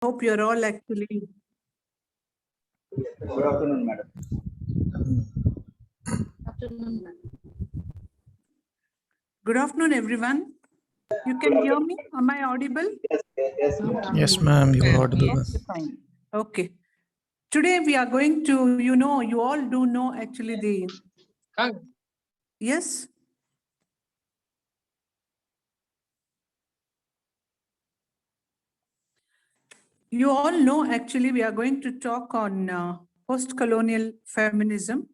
Hope you're all actually. Good afternoon, madam. Good afternoon, everyone. You can hear me? Am I audible? Yes, Yes, ma'am, you are audible. Okay, fine. Okay. Today we are going to, you all do know actually the. Yes? You all know actually we are going to talk on post-colonial feminism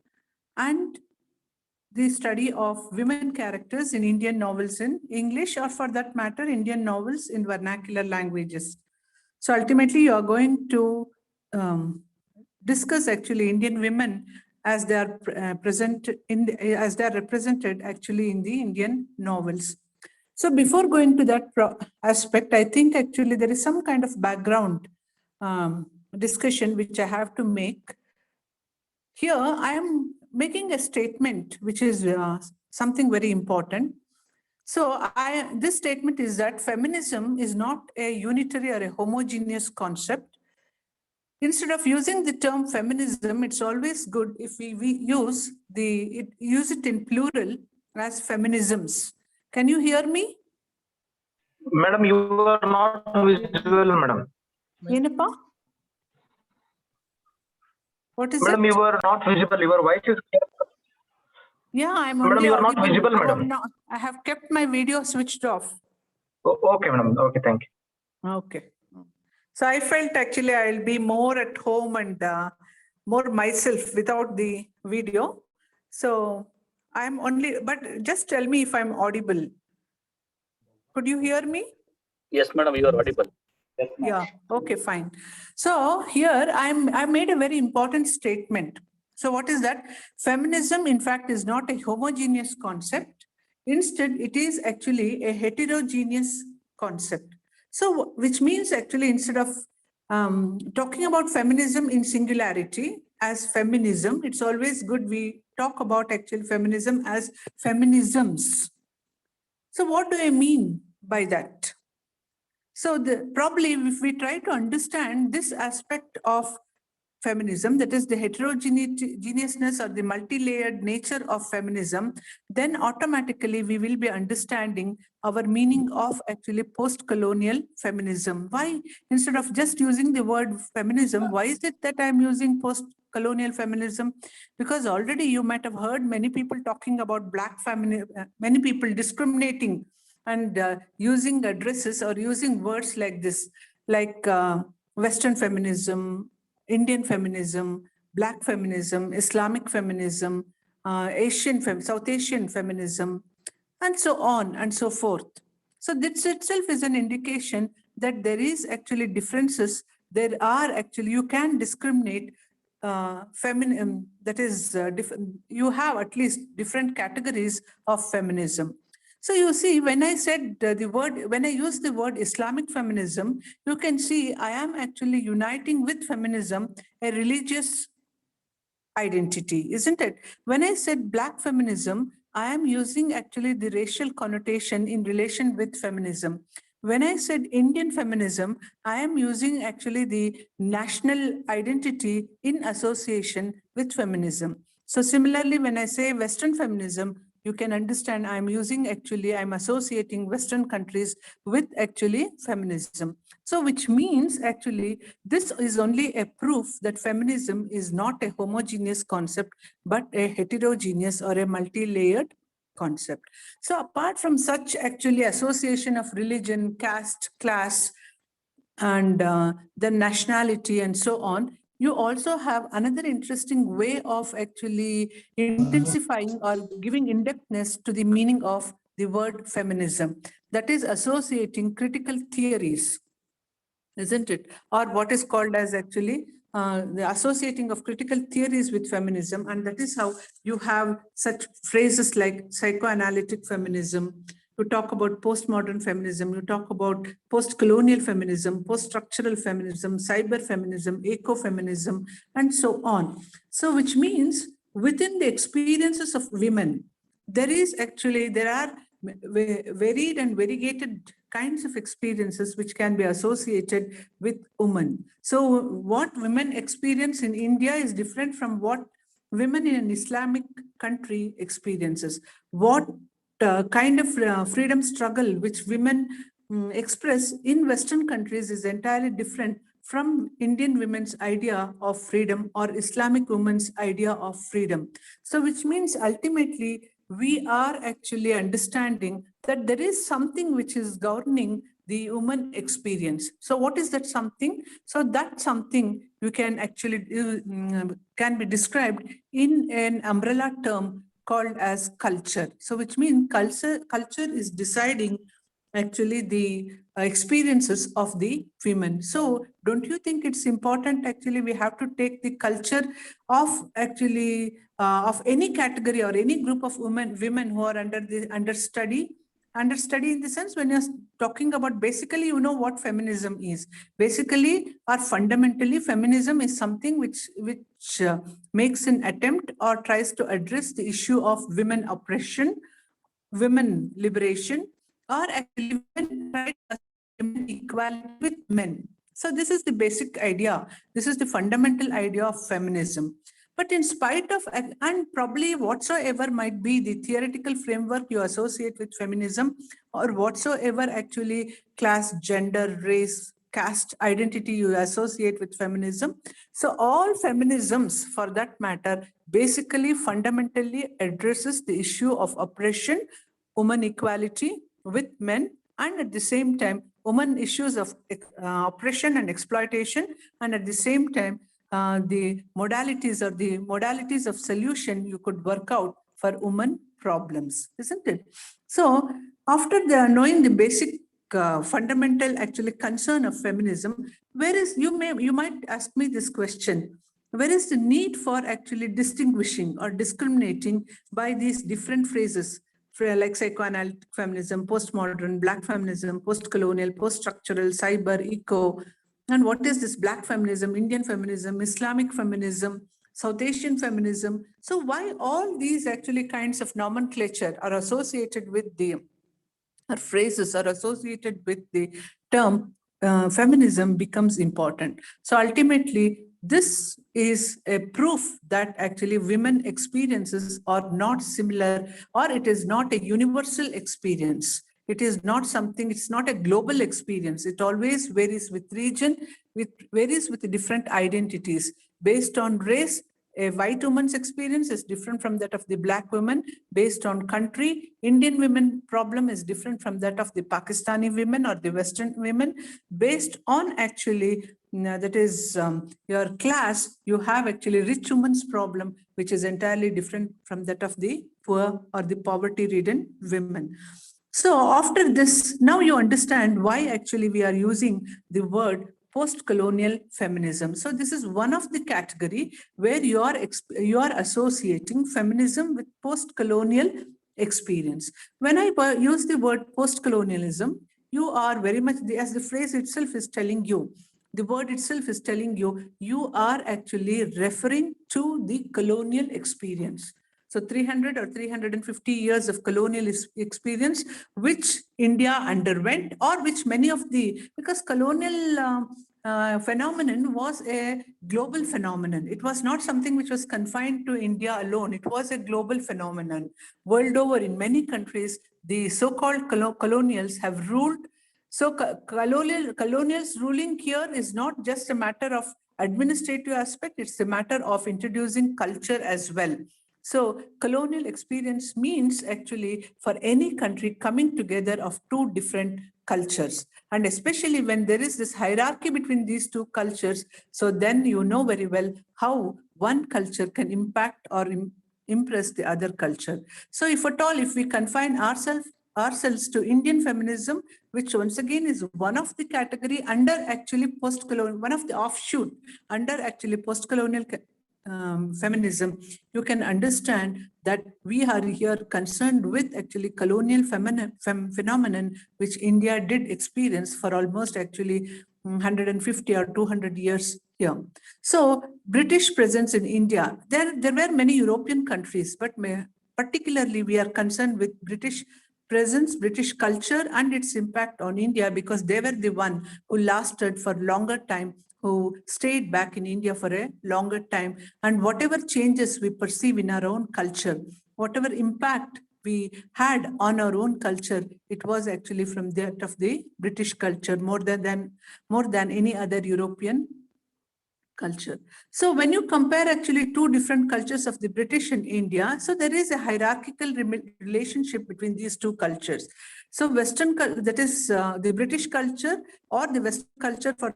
and the study of women characters in Indian novels in English, or for that matter, Indian novels in vernacular languages. So ultimately, you are going to discuss actually Indian women as they are as they are represented actually in the Indian novels. So before going to that aspect, I think actually there is some kind of background discussion which I have to make. Here, I am making a statement which is something very important. So this statement is that feminism is not a unitary or a homogeneous concept. Instead of using the term feminism, it's always good if we use it in plural as feminisms. Can you hear me? Madam, you are not visible, madam. Yenappa? What is Madam, it? you are not visible. Your voice is clear. Yeah, I'm Madam, only you are not audible. visible, madam. I have kept my video switched off. Okay, madam. Okay, thank you. Okay. So I felt actually I'll be more at home and more myself without the video. So I'm only, but just tell me if I'm audible. Could you hear me? Yes, madam, you are audible. Yes, Yeah. Okay, fine. So here I made a very important statement. So what is that? Feminism, in fact, is not a homogeneous concept. Instead, it is actually a heterogeneous concept. So which means actually instead of talking about feminism in singularity as feminism, it's always good we talk about actual feminism as feminisms. So what do I mean by that? So probably if we try to understand this aspect of feminism, that is the heterogeneousness or the multi-layered nature of feminism, then automatically we will be understanding our meaning of actually post-colonial feminism. Why, instead of just using the word feminism, why is it that I'm using post-colonial feminism? Because already you might have heard many people talking about black feminism, many people discriminating and using addresses or using words like this, like Western feminism, Indian feminism, Black feminism, Islamic feminism, South Asian feminism, and so on and so forth. So this itself is an indication that there is actually differences. There are actually, you can discriminate feminism, that is, you have at least different categories of feminism. So you see, when I said when I use the word Islamic feminism, you can see I am actually uniting with feminism a religious identity, isn't it? When I said Black feminism, I am using actually the racial connotation in relation with feminism. When I said Indian feminism, I am using actually the national identity in association with feminism. So similarly, when I say Western feminism, you can understand I'm associating Western countries with actually feminism. So which means actually this is only a proof that feminism is not a homogeneous concept, but a heterogeneous or a multi-layered concept. So apart from such actually association of religion, caste, class, and the nationality and so on, you also have another interesting way of actually intensifying or giving in-depthness to the meaning of the word feminism. That is associating critical theories, isn't it? Or what is called as actually the associating of critical theories with feminism. And that is how you have such phrases like psychoanalytic feminism. You talk about postmodern feminism, you talk about post-colonial feminism, post-structural feminism, cyber feminism, ecofeminism, and so on. So which means within the experiences of women, there are varied and variegated kinds of experiences which can be associated with women. So what women experience in India is different from what women in an Islamic country experiences. What kind of freedom struggle which women express in Western countries is entirely different from Indian women's idea of freedom or Islamic women's idea of freedom. So which means ultimately we are actually understanding that there is something which is governing the woman experience. So what is that something? So that something you can actually can be described in an umbrella term called as culture. So which means culture is deciding actually the experiences of the women. So don't you think it's important actually we have to take the culture of actually of any category or any group of women who are under study in the sense when you're talking about basically you know what feminism is. Basically or fundamentally feminism is something which makes an attempt or tries to address the issue of women oppression, women liberation, or actually women equality with men. So this is the basic idea. This is the fundamental idea of feminism. But in spite of, and probably whatsoever might be the theoretical framework you associate with feminism, or whatsoever actually class, gender, race, caste identity you associate with feminism. So all feminisms, for that matter, basically fundamentally addresses the issue of oppression, woman equality with men, and at the same time, woman issues of oppression and exploitation, and at the same time, the modalities of solution you could work out for woman problems, isn't it? So after knowing the basic fundamental actually concern of feminism, where is you might ask me this question: where is the need for actually distinguishing or discriminating by these different phrases? Like psychoanalytic feminism, postmodern, black feminism, post-colonial, post-structural, cyber, eco. And what is this black feminism, Indian feminism, Islamic feminism, South Asian feminism? So why all these actually kinds of nomenclature are associated with the, or phrases are associated with the term feminism becomes important. So ultimately, this is a proof that actually women experiences are not similar, or it is not a universal experience. It is not something, it's not a global experience. It always varies with region, varies with different identities. Based on race, a white woman's experience is different from that of the black woman. Based on country, Indian women problem is different from that of the Pakistani women or the Western women. Based on actually, that is your class, you have actually rich woman's problem, which is entirely different from that of the poor or the poverty-ridden women. So after this, now you understand why actually we are using the word post-colonial feminism. So this is one of the category where you are associating feminism with post-colonial experience. When I use the word post-colonialism, you are very much, as the phrase itself is telling you, the word itself is telling you, you are actually referring to the colonial experience. So 300 or 350 years of colonial experience, which India underwent, or which many of the, because colonial phenomenon was a global phenomenon. It was not something which was confined to India alone. It was a global phenomenon. World over, in many countries, the so-called colonials have ruled. So colonials ruling here is not just a matter of administrative aspect, it's a matter of introducing culture as well. So colonial experience means actually for any country coming together of two different cultures. And especially when there is this hierarchy between these two cultures, so then you know very well how one culture can impact or impress the other culture. So if at all, if we confine ourselves to Indian feminism, which once again is one of the category under actually post-colonial, one of the offshoot under actually post-colonial feminism, you can understand that we are here concerned with actually colonial phenomenon, which India did experience for almost actually 150 or 200 years here. So British presence in India, there were many European countries, but particularly we are concerned with British presence, British culture, and its impact on India, because they were the one who lasted for longer time, who stayed back in India for a longer time. And whatever changes we perceive in our own culture, whatever impact we had on our own culture, it was actually from that of the British culture more than any other European culture. So when you compare actually two different cultures of the British and India, so there is a hierarchical relationship between these two cultures. So that is the British culture or the Western culture, for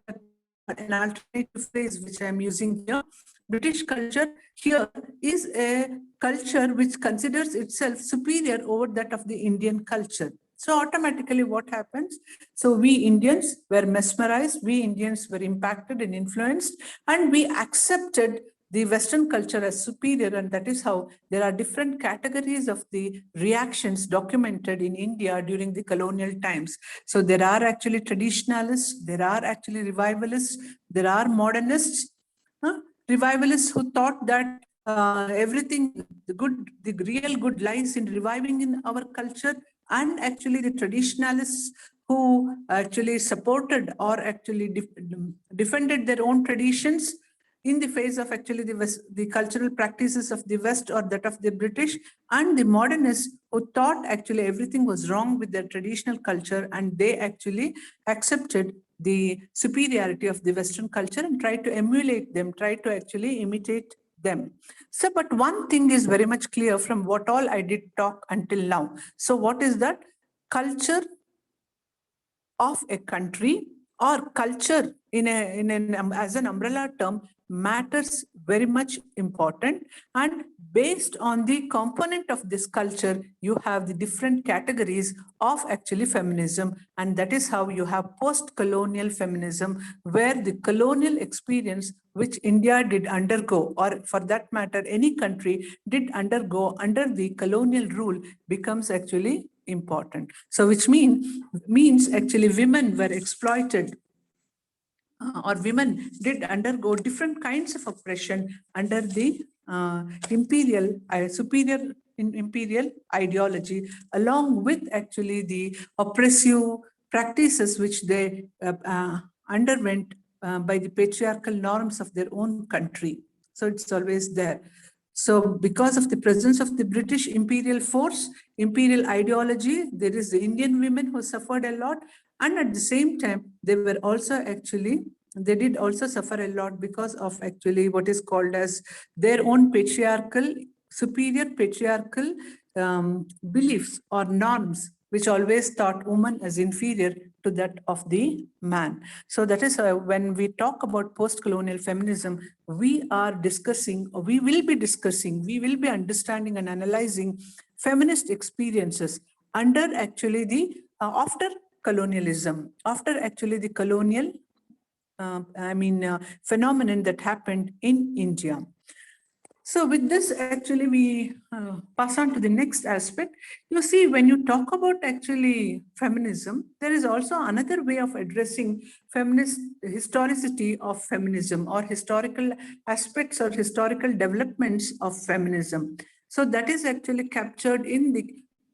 an alternative phrase which I am using here. British culture here is a culture which considers itself superior over that of the Indian culture. So automatically what happens? So we Indians were mesmerized, we Indians were impacted and influenced, and we accepted the Western culture as superior. And that is how there are different categories of the reactions documented in India during the colonial times. So there are actually traditionalists, there are actually revivalists, there are modernists. Revivalists who thought that everything, the real good lies in reviving in our culture, and actually the traditionalists who actually supported or actually defended their own traditions in the face of actually the cultural practices of the West or that of the British, and the modernists who thought actually everything was wrong with their traditional culture, and they actually accepted the superiority of the Western culture and try to emulate them, try to actually imitate them. So, but one thing is very much clear from what all I did talk until now. So what is that? Culture of a country or culture as an umbrella term matters very much important, and based on the component of this culture you have the different categories of actually feminism, and that is how you have post-colonial feminism, where the colonial experience which India did undergo, or for that matter any country did undergo under the colonial rule, becomes actually important. So which means actually women were exploited, or women did undergo different kinds of oppression under the imperial ideology, along with actually the oppressive practices which they underwent by the patriarchal norms of their own country. So it's always there. So because of the presence of the British imperial force, imperial ideology, there is the Indian women who suffered a lot. And at the same time, they did also suffer a lot because of actually what is called as their own superior patriarchal beliefs or norms, which always thought woman as inferior to that of the man. So that is when we talk about post-colonial feminism, we will be understanding and analyzing feminist experiences under actually the after colonialism, after actually the colonial phenomenon that happened in India. So with this, actually, we pass on to the next aspect. You see, when you talk about actually feminism, there is also another way of addressing feminist historicity of feminism, or historical aspects or historical developments of feminism. So that is actually captured in the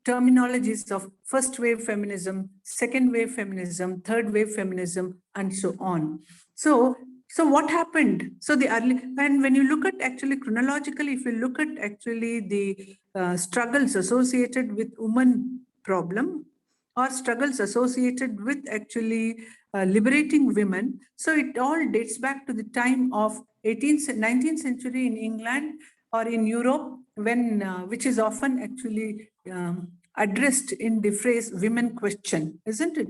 terminologies of first wave feminism, second wave feminism, third wave feminism, and so on. So what happened? So and when you look at actually chronologically, if you look at actually the struggles associated with women problem, or struggles associated with actually liberating women, so it all dates back to the time of 19th century in England or in Europe, when which is often actually addressed in the phrase women question, isn't it?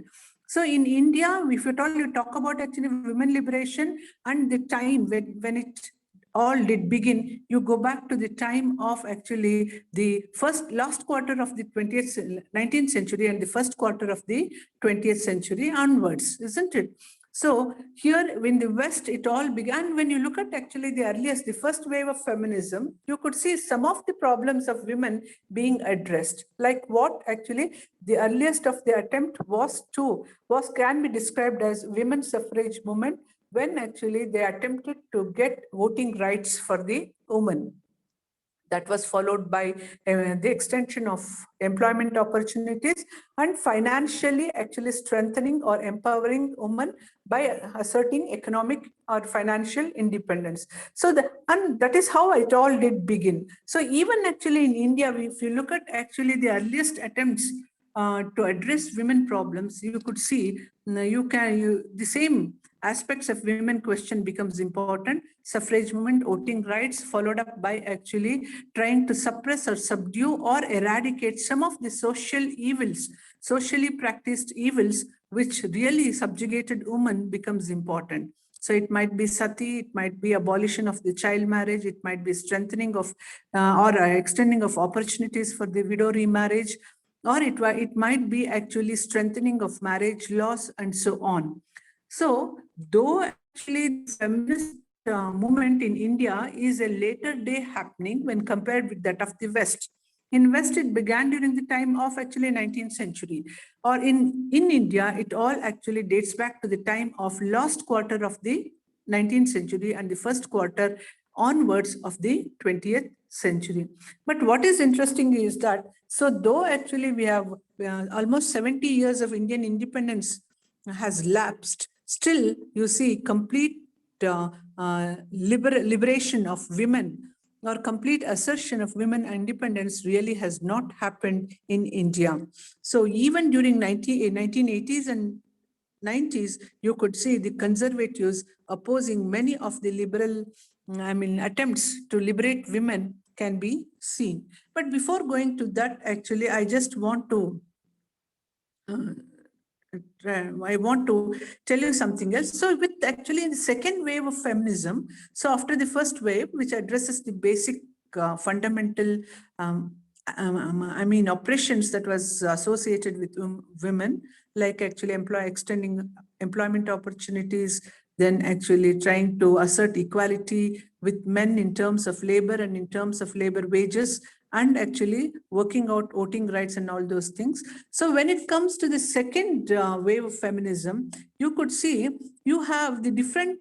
So in India, if you talk about actually women liberation and the time when it all did begin, you go back to the time of actually the last quarter of the 19th century and the first quarter of the 20th century onwards, isn't it? So here in the West, it all began. When you look at actually the first wave of feminism, you could see some of the problems of women being addressed. Like what actually the earliest of the attempt can be described as women's suffrage movement, when actually they attempted to get voting rights for the women. That was followed by the extension of employment opportunities and financially actually strengthening or empowering women by asserting economic or financial independence. So and that is how it all did begin. So even actually in India, if you look at actually the earliest attempts to address women problems, you could see the same aspects of women question becomes important. Suffrage movement, voting rights, followed up by actually trying to suppress or subdue or eradicate some of the social evils, socially practiced evils, which really subjugated women becomes important. So it might be sati, it might be abolition of the child marriage, it might be strengthening of or extending of opportunities for the widow remarriage, or it might be actually strengthening of marriage laws and so on. So, though actually the feminist movement in India is a later day happening when compared with that of the West. In West, it began during the time of actually 19th century. Or in India, it all actually dates back to the time of last quarter of the 19th century and the first quarter onwards of the 20th century. But what is interesting is that, so though actually we have almost 70 years of Indian independence has lapsed, still you see complete liberation of women or complete assertion of women independence really has not happened in India. So even during 1980s and 90s, you could see the conservatives opposing many of the liberal, attempts to liberate women can be seen. But before going to that, actually, I just want to tell you something else. So with actually the second wave of feminism, so after the first wave, which addresses the basic fundamental, oppressions that was associated with women, like actually extending employment opportunities, then actually trying to assert equality with men in terms of labor and in terms of labor wages, and actually working out voting rights and all those things. So when it comes to the second wave of feminism, you could see you have the different,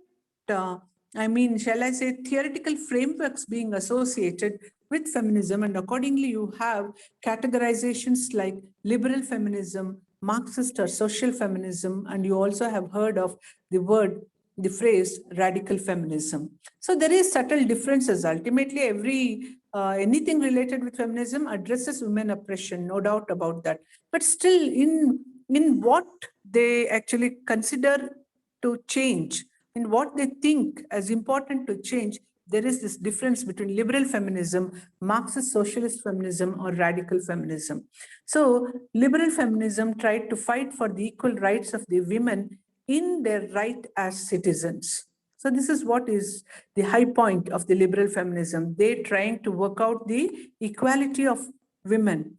shall I say, theoretical frameworks being associated with feminism, and accordingly you have categorizations like liberal feminism, Marxist or social feminism, and you also have heard of the phrase radical feminism. So there is subtle differences. Ultimately, anything related with feminism addresses women oppression, no doubt about that. But still, in what they actually consider to change, in what they think as important to change, there is this difference between liberal feminism, Marxist socialist feminism, or radical feminism. So liberal feminism tried to fight for the equal rights of the women in their right as citizens. So this is what is the high point of the liberal feminism. They're trying to work out the equality of women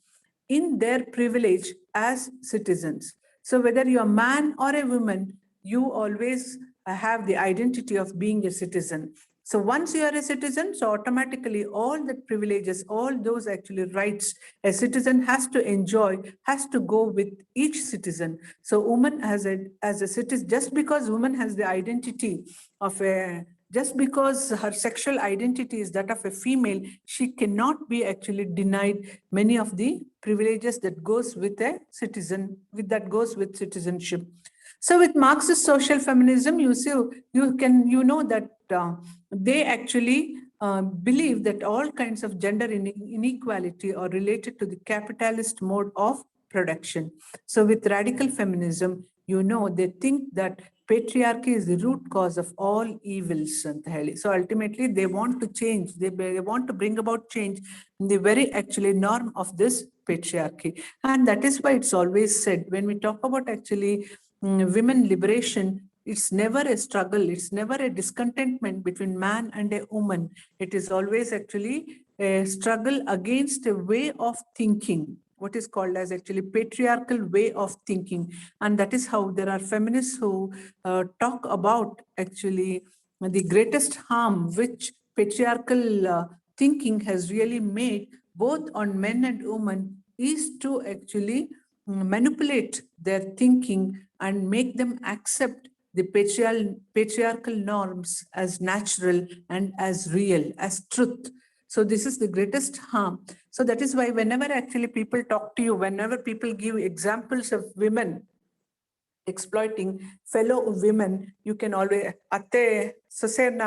in their privilege as citizens. So whether you're a man or a woman, you always have the identity of being a citizen. So once you are a citizen, so automatically all the privileges, all those actually rights a citizen has to enjoy, has to go with each citizen. So woman as a citizen, just because woman has the identity of just because her sexual identity is that of a female, she cannot be actually denied many of the privileges that goes with a citizen, that goes with citizenship. So with Marxist social feminism, you know that they actually believe that all kinds of gender inequality are related to the capitalist mode of production. So with radical feminism, they think that patriarchy is the root cause of all evils. So ultimately, they want to change. They want to bring about change in the very actually norm of this patriarchy. And that is why it's always said, when we talk about actually women liberation, it's never a struggle. It's never a discontentment between man and a woman. It is always actually a struggle against a way of thinking, what is called as actually patriarchal way of thinking. And that is how there are feminists who talk about actually the greatest harm which patriarchal thinking has really made both on men and women is to actually manipulate their thinking and make them accept the patriarchal norms as natural and as real, as truth. So this is the greatest harm. So that is why whenever actually people talk to you, whenever people give examples of women exploiting fellow women, you can always atte ಸೊಸೆನ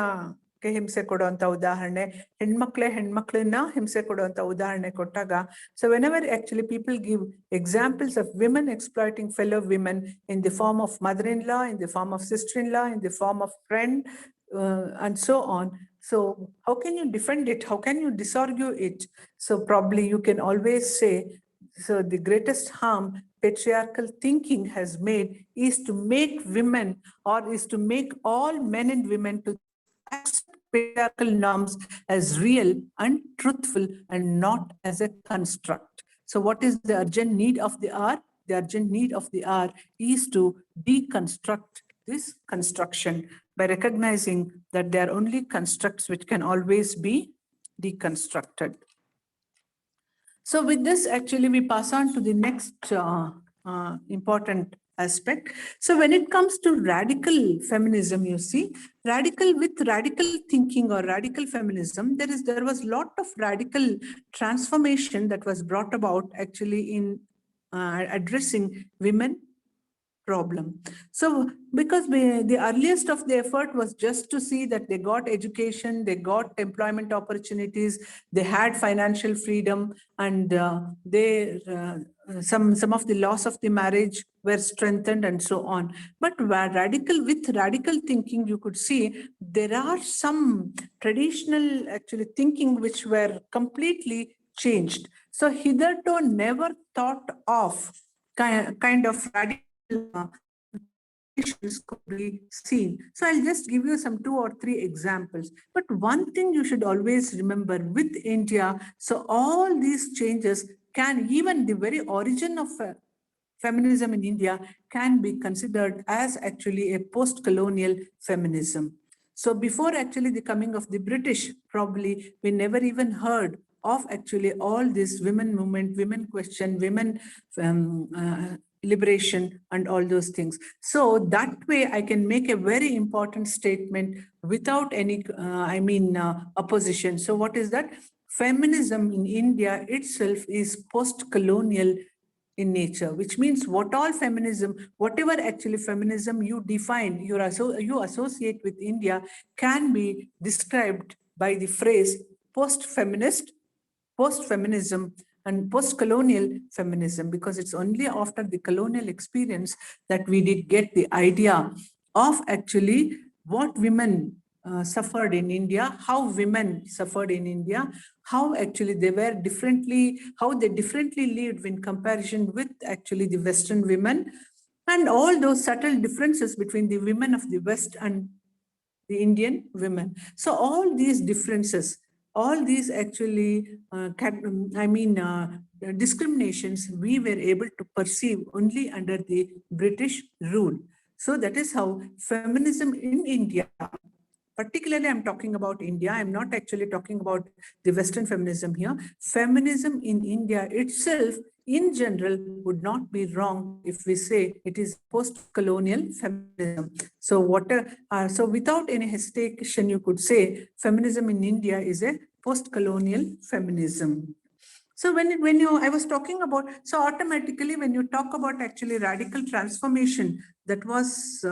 ಹಿಂಸೆ ಕೊಡುವಂತ ಉದಾಹರಣೆ, ಹೆಣ್ಮಕ್ಳನ್ನ ಹಿಂಸೆ ಕೊಡುವಂತ ಉದಾಹರಣೆ ಕೊಟ್ಟಾಗ, so whenever actually people give examples of women exploiting fellow women in the form of mother-in-law, in the form of sister-in-law, in the form of friend, and so on. So how can you defend it? How can you disargue it? So probably you can always say, so the greatest harm patriarchal thinking has made is to make women, or is to make all men and women to accept patriarchal norms as real and truthful and not as a construct. So what is the urgent need of the hour? The urgent need of the hour is to deconstruct this construction by recognizing that they are only constructs which can always be deconstructed. So with this, actually, we pass on to the next important aspect. So when it comes to radical feminism, you see, radical thinking or radical feminism, there was a lot of radical transformation that was brought about actually in addressing women problem. So because the earliest of the effort was just to see that they got education, they got employment opportunities, they had financial freedom, and some of the laws of the marriage were strengthened and so on. But with radical thinking, you could see there are some traditional actually thinking which were completely changed. So hitherto never thought of kind of radical could be seen. So I'll just give you some 2 or 3 examples. But one thing you should always remember with India, so all these changes can, even the very origin of feminism in India can be considered as actually a post-colonial feminism. So before actually the coming of the British, probably we never even heard of actually all this women movement, women question, women liberation, and all those things. So that way I can make a very important statement without any, opposition. So what is that? Feminism in India itself is post-colonial in nature, which means whatever actually feminism you define, you associate with India can be described by the phrase post-feminism and post-colonial feminism, because it's only after the colonial experience that we did get the idea of actually what women suffered in India, how women suffered in India, how actually they differently lived in comparison with actually the Western women, and all those subtle differences between the women of the West and the Indian women. So all these differences, all these actually, discriminations, we were able to perceive only under the British rule. So that is how feminism in India, particularly I'm talking about India, I'm not actually talking about the Western feminism here. Feminism in India itself, in general, would not be wrong if we say it is post-colonial feminism. So so without any hesitation, you could say feminism in India is a post-colonial feminism. So I was talking about, so automatically when you talk about actually radical transformation that was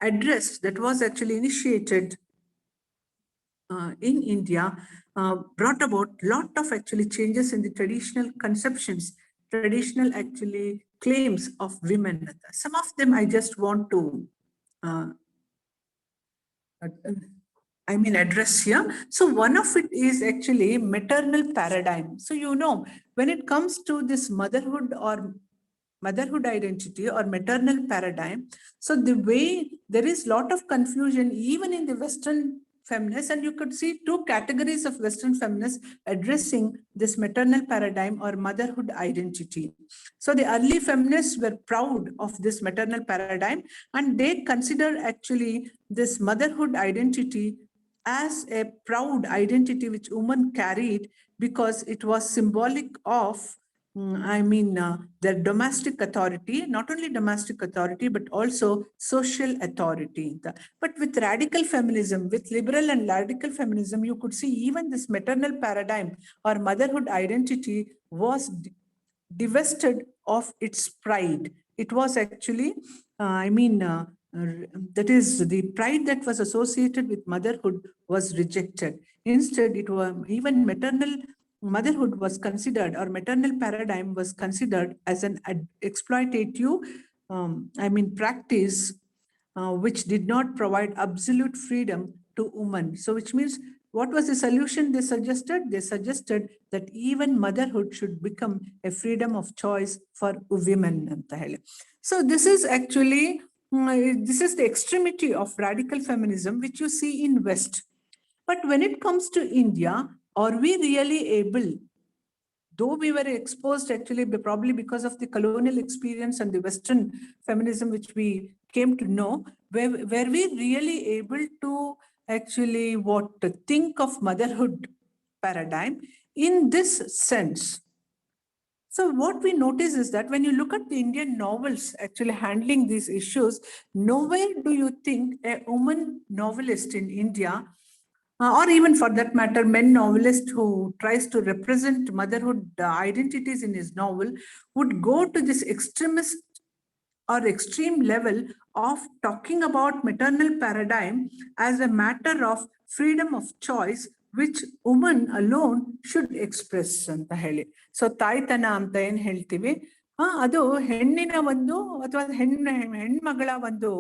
addressed, that was actually initiated in India, brought about lot of actually changes in the traditional conceptions, traditional actually claims of women. Some of them I just want to address here. So one of it is actually maternal paradigm. So when it comes to this motherhood identity or maternal paradigm, so the way there is lot of confusion even in the Western feminists, and you could see 2 categories of Western feminists addressing this maternal paradigm or motherhood identity. So the early feminists were proud of this maternal paradigm, and they consider actually this motherhood identity as a proud identity which women carried, because it was symbolic of their domestic authority, not only domestic authority, but also social authority. But with radical feminism, with liberal and radical feminism, you could see even this maternal paradigm or motherhood identity was divested of its pride. It was actually, that is, the pride that was associated with motherhood was rejected. Instead, it was even maternal motherhood was considered, or maternal paradigm was considered as an exploitative, practice, which did not provide absolute freedom to women. So, which means, what was the solution they suggested? They suggested that even motherhood should become a freedom of choice for women. So, this is actually this is the extremity of radical feminism, which you see in West. But when it comes to India, are we really able, though we were exposed actually probably because of the colonial experience and the Western feminism, which we came to know, were we really able to actually think of motherhood paradigm in this sense? So what we notice is that when you look at the Indian novels actually handling these issues, nowhere do you think a woman novelist in India, or even for that matter, men novelist who tries to represent motherhood identities in his novel, would go to this extremist or extreme level of talking about maternal paradigm as a matter of freedom of choice, which woman alone should express ಅಂತ ಹೇಳಿ. So ತಾಯ್ತನ ಅಂತ ಏನ್ ಹೇಳ್ತೀವಿ, ಅದು ಹೆಣ್ಣಿನ ಒಂದು ಅಥವಾ ಹೆಣ್ಮಗಳ ಒಂದು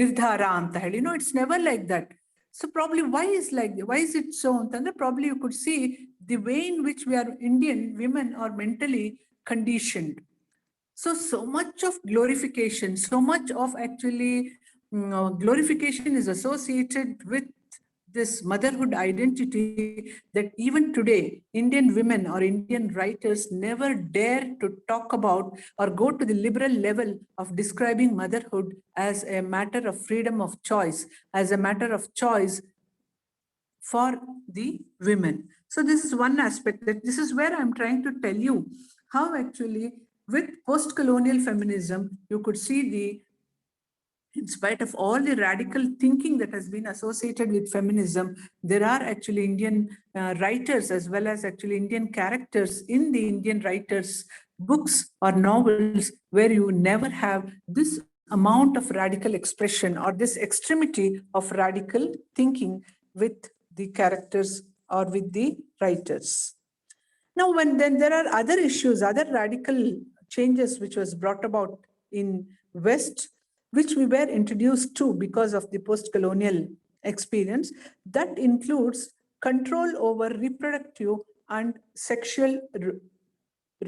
ನಿರ್ಧಾರ ಅಂತ ಹೇಳಿ. No, it's never like that. So probably why is it so ಅಂತಂದ್ರೆ, probably you could see the way in which we are Indian women are mentally conditioned. So much of glorification, so much of actually glorification is associated with this motherhood identity that even today, Indian women or Indian writers never dare to talk about or go to the liberal level of describing motherhood as a matter of freedom of choice, as a matter of choice for the women. So this is one aspect, that this is where I'm trying to tell you how actually with post-colonial feminism, you could see in spite of all the radical thinking that has been associated with feminism, there are actually Indian writers as well as actually Indian characters in the Indian writers' books or novels where you never have this amount of radical expression or this extremity of radical thinking with the characters or with the writers. Now, then there are other issues, other radical changes which was brought about in West, which we were introduced to because of the post-colonial experience. That includes control over reproductive and sexual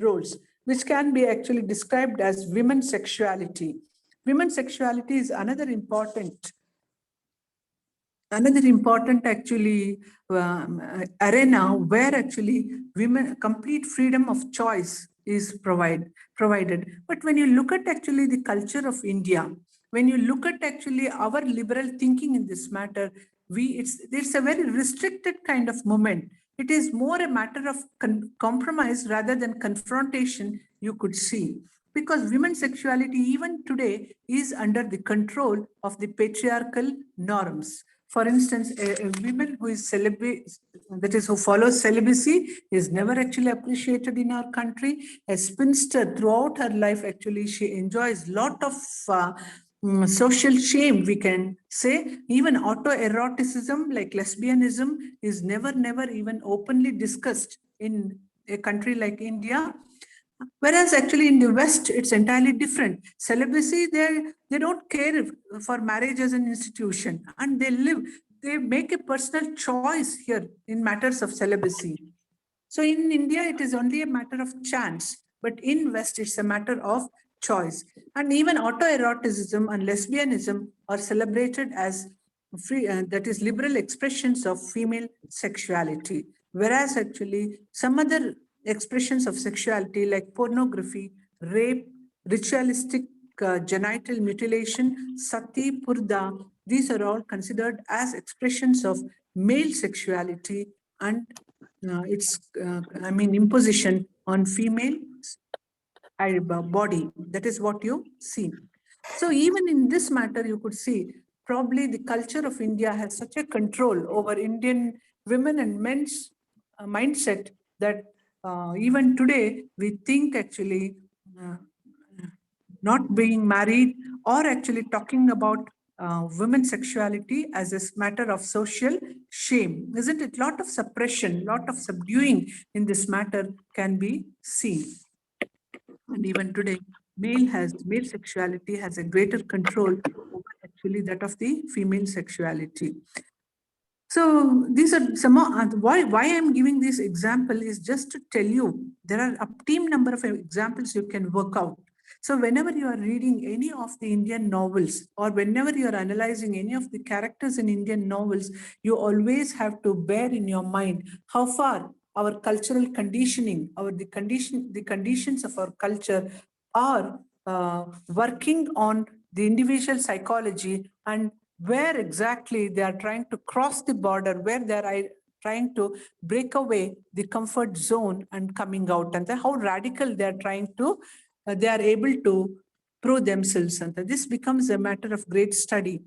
roles, which can be actually described as women's sexuality. Women's sexuality is another important actually arena where actually women complete freedom of choice is provided. But when you look at actually the culture of India, when you look at actually our liberal thinking in this matter, it's a very restricted kind of moment. It is more a matter of compromise rather than confrontation, you could see, because women's sexuality even today is under the control of the patriarchal norms. For instance, a woman who is that is, who follows celibacy, is never actually appreciated in our country. A spinster, throughout her life, actually, she enjoys lot of social shame, we can say. Even autoeroticism like lesbianism is never even openly discussed in a country like India. Whereas actually in the West, it's entirely different. Celibacy, they don't care for marriage as an institution, and they make a personal choice here in matters of celibacy. So in India, it is only a matter of chance, but in West, it's a matter of choice. And even autoeroticism and lesbianism are celebrated as that is liberal expressions of female sexuality. Whereas actually some other expressions of sexuality like pornography, rape, ritualistic genital mutilation, sati, purda, these are all considered as expressions of male sexuality and imposition on female body. That is what you see. So even in this matter, you could see probably the culture of India has such a control over Indian women and men's mindset that even today we think actually uh, not being married or actually talking about women's sexuality as a matter of social shame. Isn't it? Lot of suppression, lot of subduing in this matter can be seen. And even today, male sexuality has a greater control over actually that of the female sexuality. So these are some why I'm giving this example is just to tell you there are a team number of examples you can work out. So whenever you are reading any of the Indian novels or whenever you are analyzing any of the characters in Indian novels, you always have to bear in your mind how far our cultural conditioning, the conditions of our culture are working on the individual psychology and where exactly they are trying to cross the border, where they are trying to break away the comfort zone and coming out, and how radical they are trying to, they are able to prove themselves. And this becomes a matter of great study,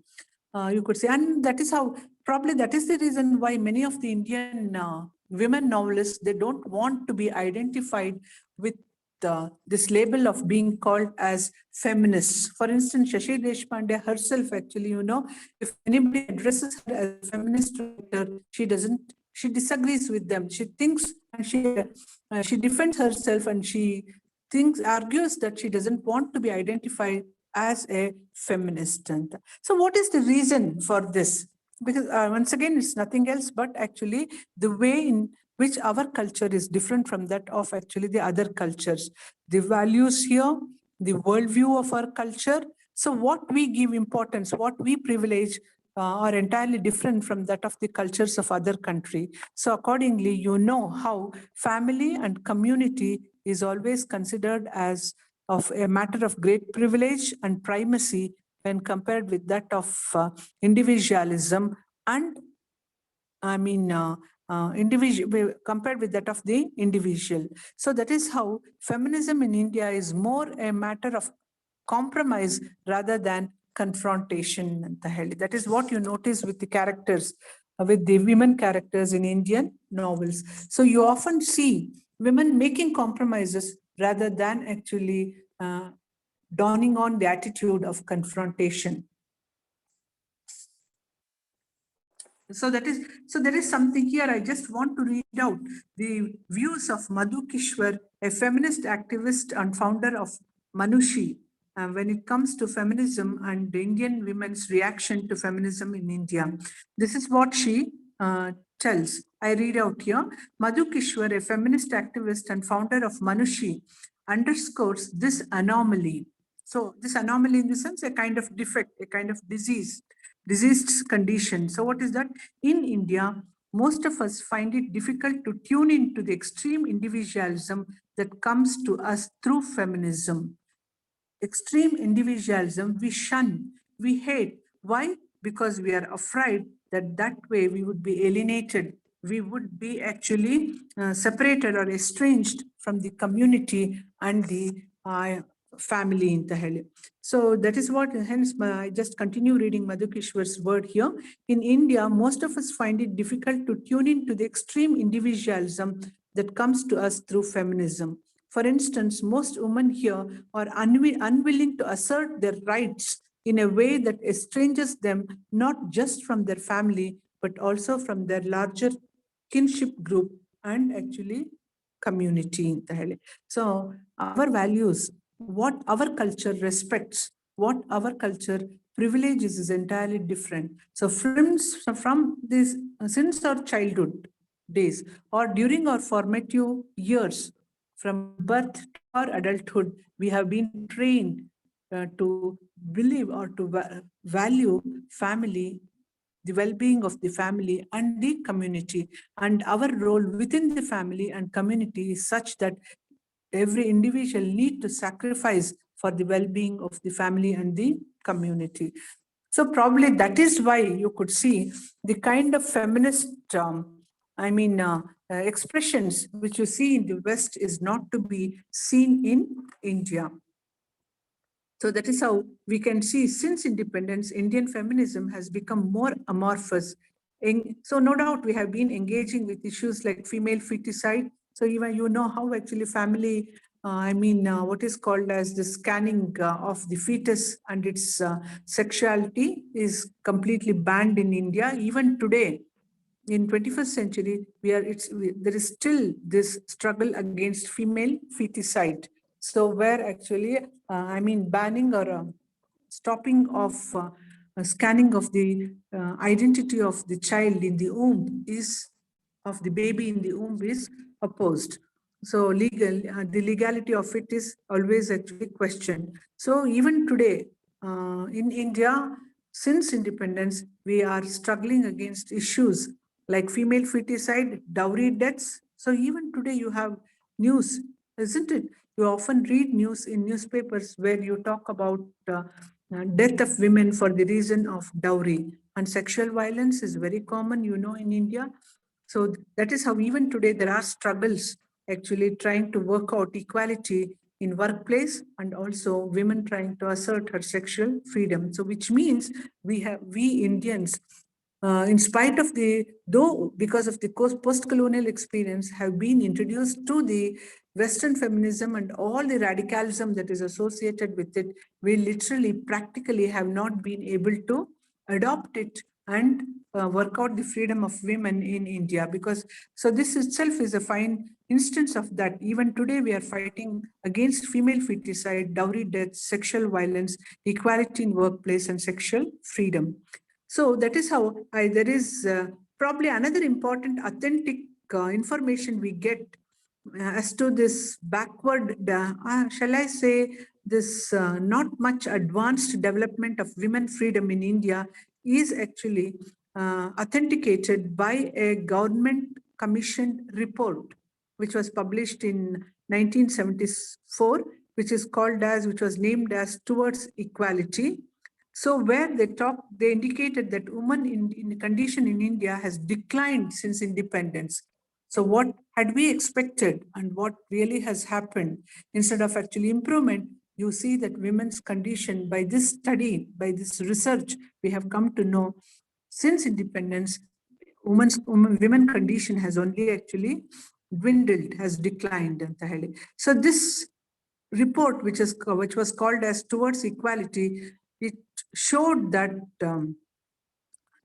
you could say. And that is how, probably that is the reason why many of the Indian women novelists, they don't want to be identified with this label of being called as feminists. For instance, Shashi Deshpande herself, actually, if anybody addresses her as a feminist writer, she disagrees with them. She thinks and she defends herself, and she argues that she doesn't want to be identified as a feminist. And so what is the reason for this? Because once again, it's nothing else but actually the way in which our culture is different from that of actually the other cultures. The values here, the worldview of our culture. So what we give importance, what we privilege are entirely different from that of the cultures of other country. So accordingly, how family and community is always considered as of a matter of great privilege and primacy when compared with that of individualism and individual compared with that of the individual. So that is how feminism in India is more a matter of compromise rather than confrontation. That is what you notice with the characters, with the women characters in Indian novels. So you often see women making compromises rather than actually dawning on the attitude of confrontation. So there is something here. I just want to read out the views of Madhu Kishwar, a feminist activist and founder of Manushi, when it comes to feminism and the Indian women's reaction to feminism in India. This is what she tells. I read out here. Madhu Kishwar, a feminist activist and founder of Manushi, underscores this anomaly. So this anomaly in the sense, a kind of defect, a kind of diseased condition. So what is that? In India, most of us find it difficult to tune into the extreme individualism that comes to us through feminism. Extreme individualism we shun, we hate. Why? Because we are afraid that way we would be alienated, we would be actually separated or estranged from the community and the family in the. So that is what, hence I just continue reading Madhu Kishwar's word here. In India, most of us find it difficult to tune into the extreme individualism that comes to us through feminism. For instance, most women here are unwilling to assert their rights in a way that estranges them not just from their family, but also from their larger kinship group and actually community. So our values, what our culture respects, what our culture privileges is entirely different. So from this, since our childhood days or during our formative years, from birth to our adulthood, we have been trained to believe or to value family, the well-being of the family and the community. And our role within the family and community is such that every individual need to sacrifice for the well-being of the family and the community. So probably that is why you could see the kind of feminist expressions which you see in the West is not to be seen in India. So that is how we can see since independence, Indian feminism has become more amorphous. So no doubt we have been engaging with issues like female feticide. So even you know how actually family, what is called as the scanning of the fetus and its sexuality is completely banned in India. Even today, in 21st century, there is still this struggle against female feticide. So where actually, banning or stopping of scanning of the identity of the child in the womb of the baby in the womb is opposed. So the legality of it is always actually questioned. So even today, in India, since independence, we are struggling against issues like female feticide, dowry deaths. So even today you have news, isn't it? You often read news in newspapers where you talk about death of women for the reason of dowry. And sexual violence is very common, in India. So that is how even today there are struggles actually trying to work out equality in workplace and also women trying to assert her sexual freedom. So which means we Indians, in spite of because of the post-colonial experience, have been introduced to the Western feminism and all the radicalism that is associated with it, we literally practically have not been able to adopt it and work out the freedom of women in India. So this itself is a fine instance of that. Even today, we are fighting against female feticide, dowry death, sexual violence, equality in workplace, and sexual freedom. So that is how there is probably another important authentic information we get as to this backward, shall I say, this not much advanced development of women freedom in India is actually authenticated by a government commissioned report, which was published in 1974, which was named as Towards Equality. So where they indicated that women in condition in India has declined since independence. So what had we expected and what really has happened instead of actually improvement, you see that women's condition by this study, by this research, we have come to know since independence, women condition has only actually dwindled, has declined entirely. So this report, which was called as Towards Equality, it showed that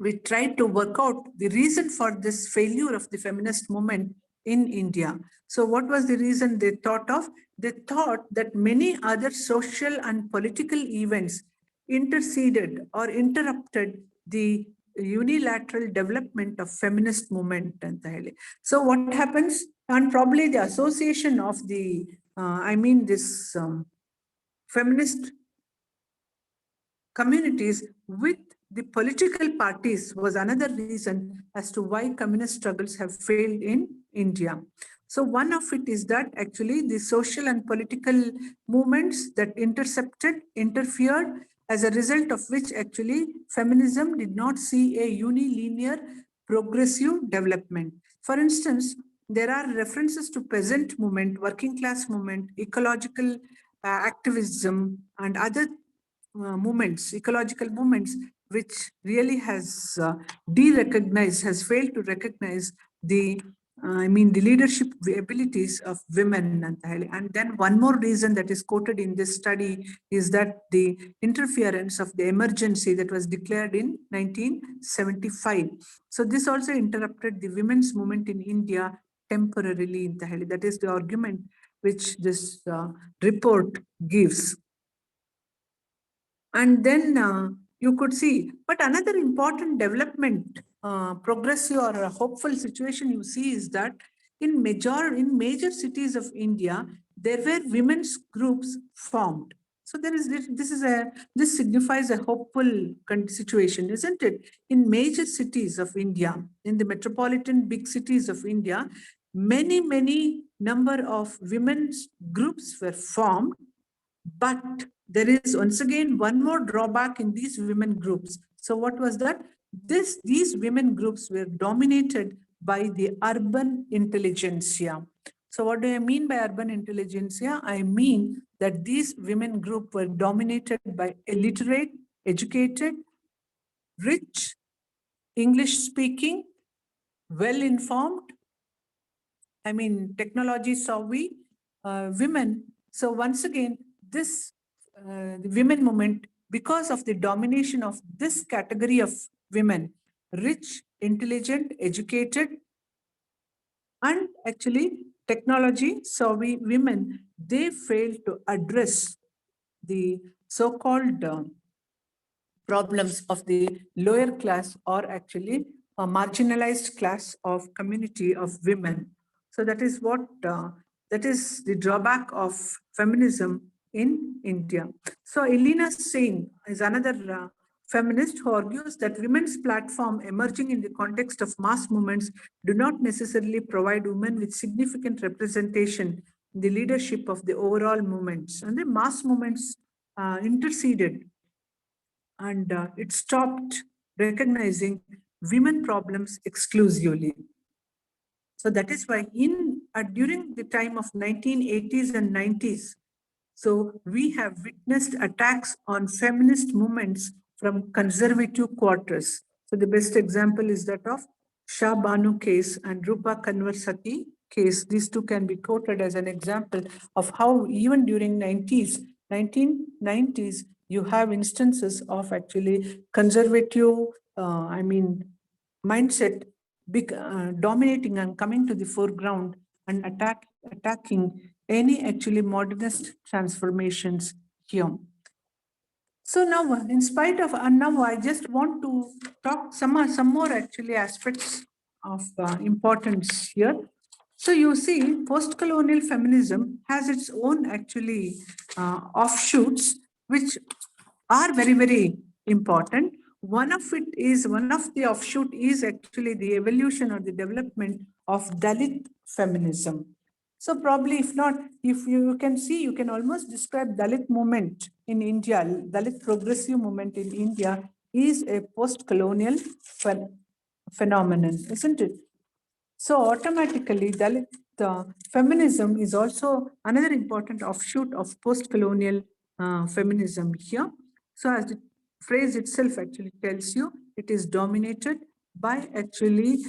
we tried to work out the reason for this failure of the feminist movement in India. So what was the reason they thought of? They thought that many other social and political events interceded or interrupted the unilateral development of feminist movement entirely. So what happens? And probably the association of the, this feminist communities with the political parties was another reason as to why communist struggles have failed in India. So one of it is that actually the social and political movements that interfered, as a result of which actually feminism did not see a unilinear progressive development. For instance, there are references to peasant movement, working class movement, ecological activism, and other ecological movements, which really has has failed to recognize the leadership abilities of women entirely. And then one more reason that is quoted in this study is that the interference of the emergency that was declared in 1975. So this also interrupted the women's movement in India temporarily entirely. That is the argument which this report gives. And then you could see, but another important development, progressive or a hopeful situation you see is that in major cities of India, there were women's groups formed. So this signifies a hopeful situation, isn't it? In major cities of India, in the metropolitan big cities of India, many number of women's groups were formed. But there is once again one more drawback in these women groups. So what was that? These women groups were dominated by the urban intelligentsia. So what do I mean by urban intelligentsia? I mean that these women group were dominated by illiterate, educated, rich, English speaking, well informed, I mean, technology savvy women. So once again, this the women movement, because of the domination of this category of women, rich, intelligent, educated, and actually technology savvy women, they failed to address the so-called problems of the lower class or actually a marginalized class of community of women. So that is what, that is the drawback of feminism in India. So Elena Singh is another feminist who argues that women's platform emerging in the context of mass movements do not necessarily provide women with significant representation in the leadership of the overall movements. And the mass movements interceded and it stopped recognizing women problems exclusively. So that is why during the time of 1980s and 90s, so we have witnessed attacks on feminist movements from conservative quarters. So the best example is that of Shah Banu case and Rupa Kanwarsati case. These two can be quoted as an example of how even during 1990s, you have instances of actually conservative, mindset dominating and coming to the foreground and attacking any actually modernist transformations here. So now, in spite of, and now I just want to talk some more actually aspects of importance here. So you see, post-colonial feminism has its own actually offshoots, which are very, very important. One of the offshoot is actually the evolution or the development of Dalit feminism. So probably if not, if you can see, you can almost describe Dalit movement in India, Dalit progressive movement in India is a post-colonial phenomenon, isn't it? So automatically Dalit feminism is also another important offshoot of post-colonial feminism here. So as the phrase itself actually tells you, it is dominated by actually,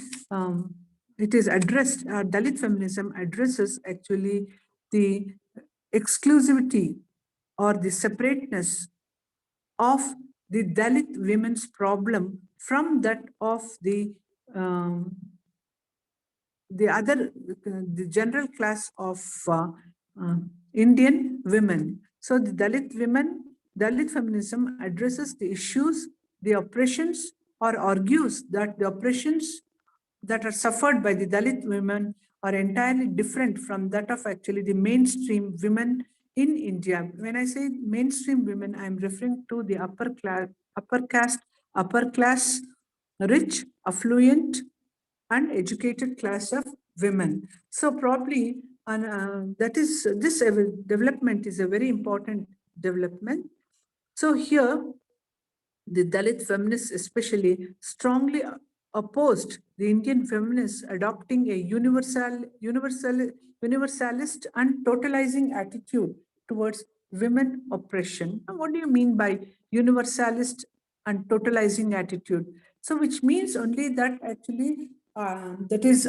it is addressed, Dalit feminism addresses actually the exclusivity or the separateness of the Dalit women's problem from that of the general class of Indian women. So the Dalit feminism addresses the issues, the oppressions, or argues that the oppressions that are suffered by the Dalit women are entirely different from that of actually the mainstream women in India. When I say mainstream women, I'm referring to the upper class, rich, affluent, and educated class of women. So probably, that is, this development is a very important development. So here, the Dalit feminists especially strongly opposed the Indian feminists adopting a universalist and totalizing attitude towards women oppression. Now, what do you mean by universalist and totalizing attitude? So which means only that actually that is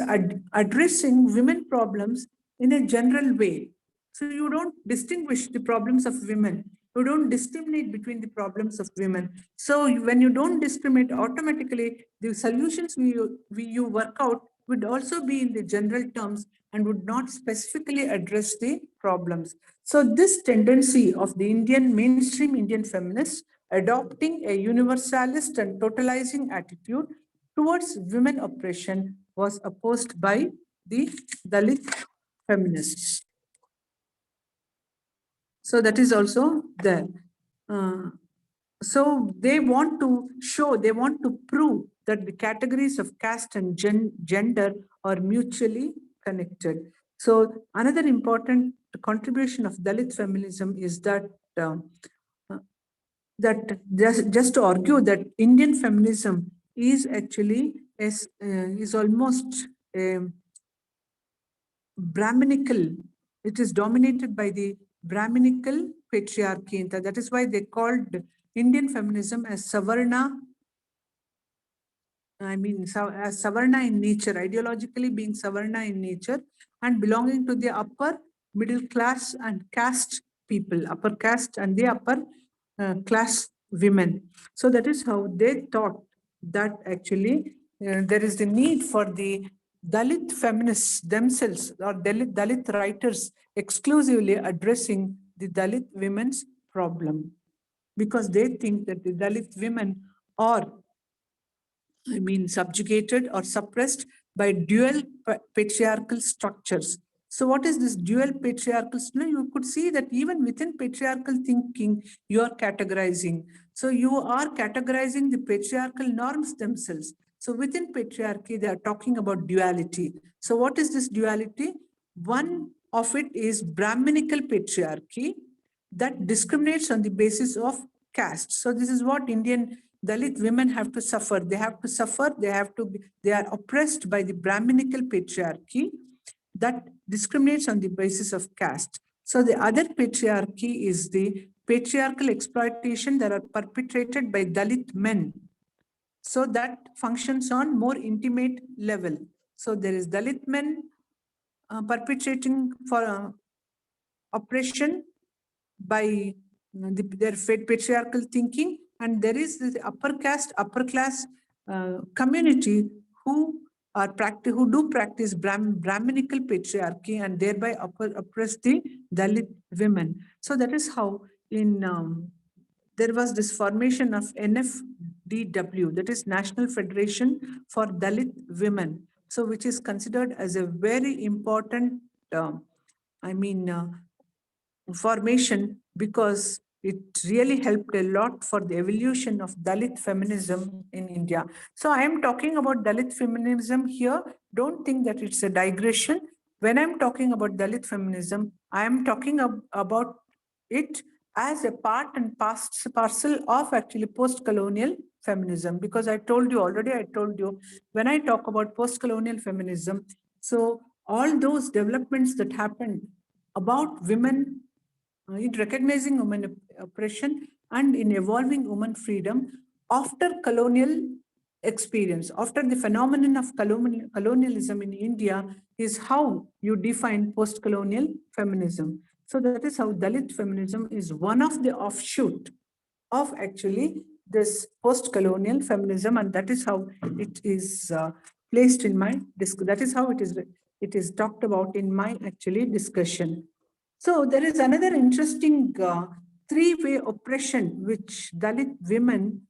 addressing women problems in a general way. So you don't distinguish the problems of women. You don't discriminate between the problems of women. So when you don't discriminate, automatically the solutions you work out would also be in the general terms and would not specifically address the problems. So this tendency of the mainstream Indian feminists adopting a universalist and totalizing attitude towards women oppression was opposed by the Dalit feminists. So that is also there. So they want to prove that the categories of caste and gender are mutually connected. So another important contribution of Dalit feminism is that just to argue that Indian feminism is actually is almost Brahminical, it is dominated by the Brahminical patriarchy. That is why they called Indian feminism as Savarna. As Savarna in nature, ideologically being Savarna in nature and belonging to the upper middle class and caste people, upper caste and the upper class women. So that is how they thought that actually there is the need for the Dalit feminists themselves or Dalit writers exclusively addressing the Dalit women's problem, because they think that the Dalit women are subjugated or suppressed by dual patriarchal structures. So what is this dual patriarchal? You could see that even within patriarchal thinking, you are categorizing. So you are categorizing the patriarchal norms themselves. So within patriarchy, they are talking about duality. So what is this duality? One of it is Brahminical patriarchy that discriminates on the basis of caste. So this is what Indian Dalit women have to suffer. They have to suffer. They are oppressed by the Brahminical patriarchy that discriminates on the basis of caste. So the other patriarchy is the patriarchal exploitation that are perpetrated by Dalit men. So that functions on more intimate level. So there is Dalit men perpetrating for oppression by their patriarchal thinking, and there is the upper class community who do practice Brahminical patriarchy and thereby oppress the Dalit women. So that is how there was this formation of NFDW, that is National Federation for Dalit Women. So which is considered as a very important formation, because it really helped a lot for the evolution of Dalit feminism in India. So I am talking about Dalit feminism here. Don't think that it's a digression. When I'm talking about Dalit feminism, I am talking about it as a part and parcel of actually post-colonial feminism, because I told you, when I talk about post-colonial feminism, so all those developments that happened about women, in recognizing women oppression and in evolving women freedom after colonial experience, after the phenomenon of colonialism in India, is how you define post-colonial feminism. So that is how Dalit feminism is one of the offshoot of actually this post-colonial feminism, and that is how it is placed in my that is how it is talked about in my actually discussion. So there is another interesting three-way oppression which Dalit women,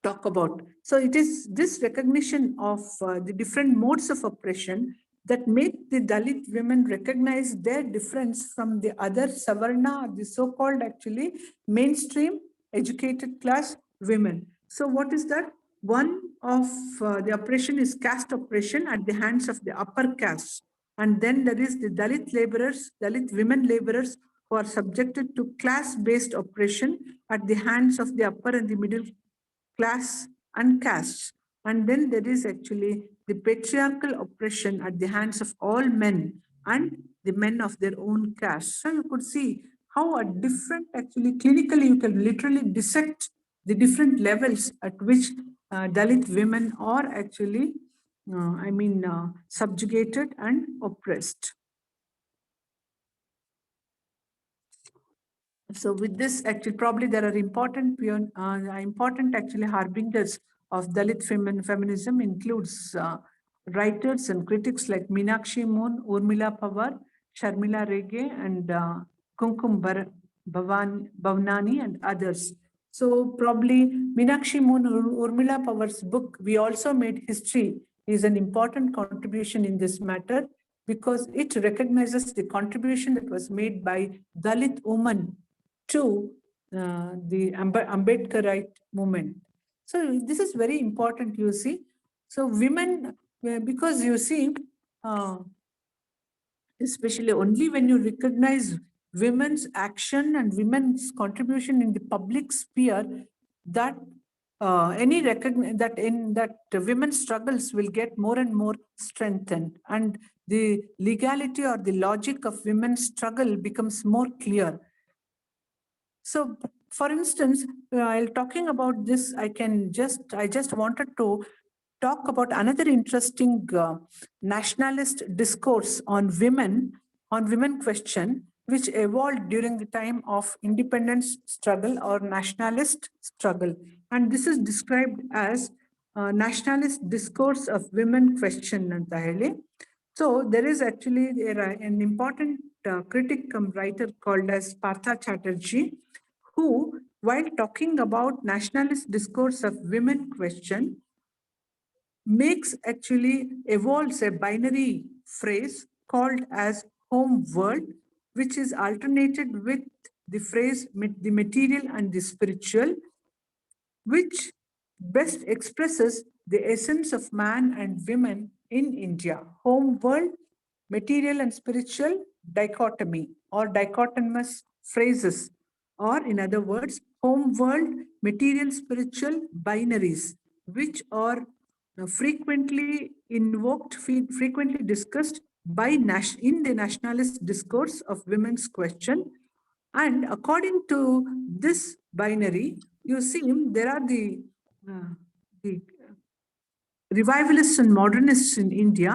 talk about. So it is this recognition of the different modes of oppression that make the Dalit women recognize their difference from the other Savarna, the so-called actually mainstream educated class women. So what is that? One of the oppression is caste oppression at the hands of the upper caste. And then there is the Dalit laborers, Dalit women laborers who are subjected to class-based oppression at the hands of the upper and the middle class and castes. And then there is actually the patriarchal oppression at the hands of all men and the men of their own caste. So you could see how a different, actually clinically, you can literally dissect the different levels at which Dalit women are actually, subjugated and oppressed. So with this, actually, probably there are important actually harbingers of Dalit feminism includes writers and critics like Meenakshi Moon, Urmila Pawar, Sharmila Rege, and Kumkum Bhavnani, and others. So probably Meenakshi Moon, Urmila Pawar's book, We Also Made History, is an important contribution in this matter, because it recognizes the contribution that was made by Dalit women to the Ambedkarite movement. So this is very important, you see. So women, because you see, especially only when you recognize women's action and women's contribution in the public sphere, that that women's struggles will get more and more strengthened, and the legality or the logic of women's struggle becomes more clear. So, for instance, while talking about this, I just wanted to talk about another interesting nationalist discourse on women question, which evolved during the time of independence struggle or nationalist struggle. And this is described as nationalist discourse of women question ಅಂತ ಹೇಳಿ. So there is actually an important critic come writer called as Partha Chatterjee, who, while talking about nationalist discourse of women question, evolves a binary phrase called as home world, which is alternated with the phrase the material and the spiritual, which best expresses the essence of man and women in India. Home world, material and spiritual dichotomy or dichotomous phrases, or in other words, home world, material, spiritual binaries, which are frequently invoked, frequently discussed in the nationalist discourse of women's question. And according to this binary, you see there are the revivalists and modernists in India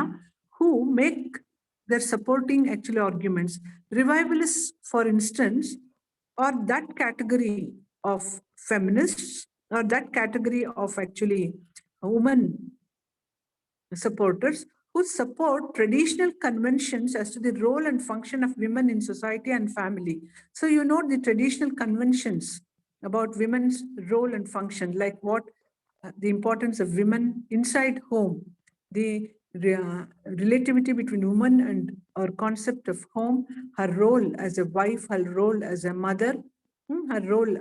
who make their supporting actually arguments. Revivalists, for instance, are that category of feminists, or that category of actually women supporters who support traditional conventions as to the role and function of women in society and family. So, you know, the traditional conventions about women's role and function, like what the importance of women inside home, the relativity between woman and our concept of home, her role as a wife, her role as a mother, her role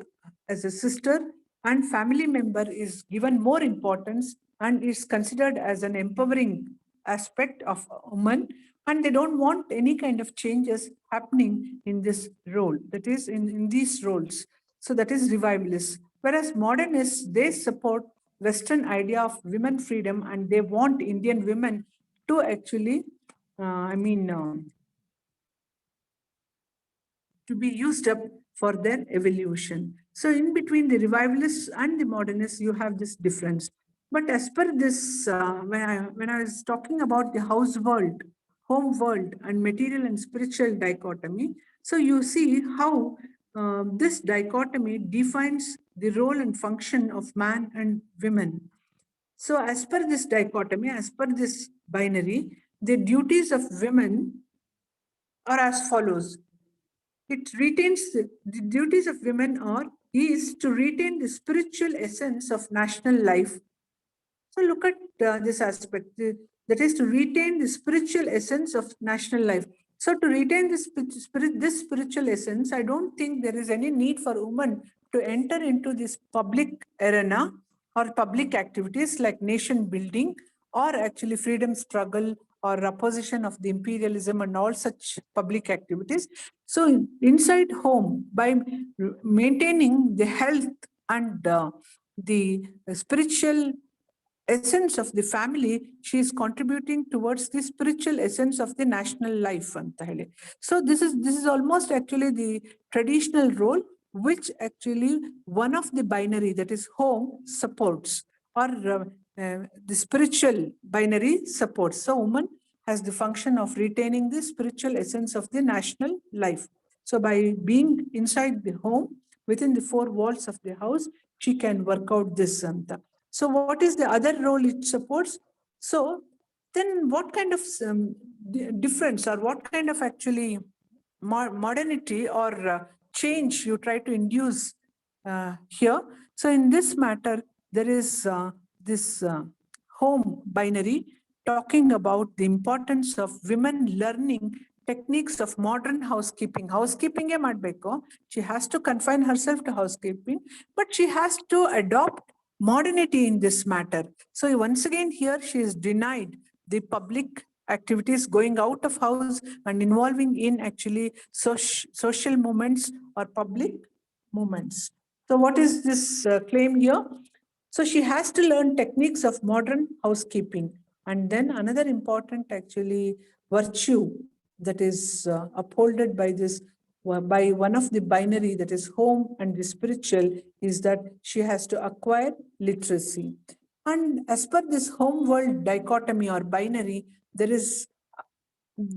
as a sister and family member is given more importance and is considered as an empowering aspect of a woman, and they don't want any kind of changes happening in this role, that is in these roles. So that is revivalists. Whereas modernists, they support Western idea of women freedom, and they want Indian women to actually, to be used up for their evolution. So in between the revivalists and the modernists, you have this difference. But as per this, when I was talking about the house world, home world, and material and spiritual dichotomy, so you see how this dichotomy defines the role and function of man and women. So as per this dichotomy, as per this binary, the duties of women are as follows. It retains the duties of women is to retain the spiritual essence of national life. So look at this aspect, that is to retain the spiritual essence of national life. So to retain this spiritual essence, I don't think there is any need for women to enter into this public arena or public activities like nation building or actually freedom struggle or opposition of the imperialism and all such public activities. So inside home, by maintaining the health and the spiritual essence of the family, she is contributing towards the spiritual essence of the national life. So this is almost actually the traditional role which actually one of the binary, that is home, supports, or the spiritual binary supports. So woman has the function of retaining the spiritual essence of the national life. So by being inside the home, within the four walls of the house, she can work out this. So what is the other role it supports? So then what kind of difference, or what kind of actually modernity or change you try to induce here? So in this matter, there is this home binary talking about the importance of women learning techniques of modern housekeeping. Housekeeping madbeko. She has to confine herself to housekeeping, but she has to adopt modernity in this matter. So once again, here she is denied the public activities, going out of house and involving in actually social movements or public movements. So what is this claim here? So she has to learn techniques of modern housekeeping. And then another important actually virtue that is upholded by this, by one of the binary, that is home and the spiritual, is that she has to acquire literacy. And as per this home world dichotomy or binary, there is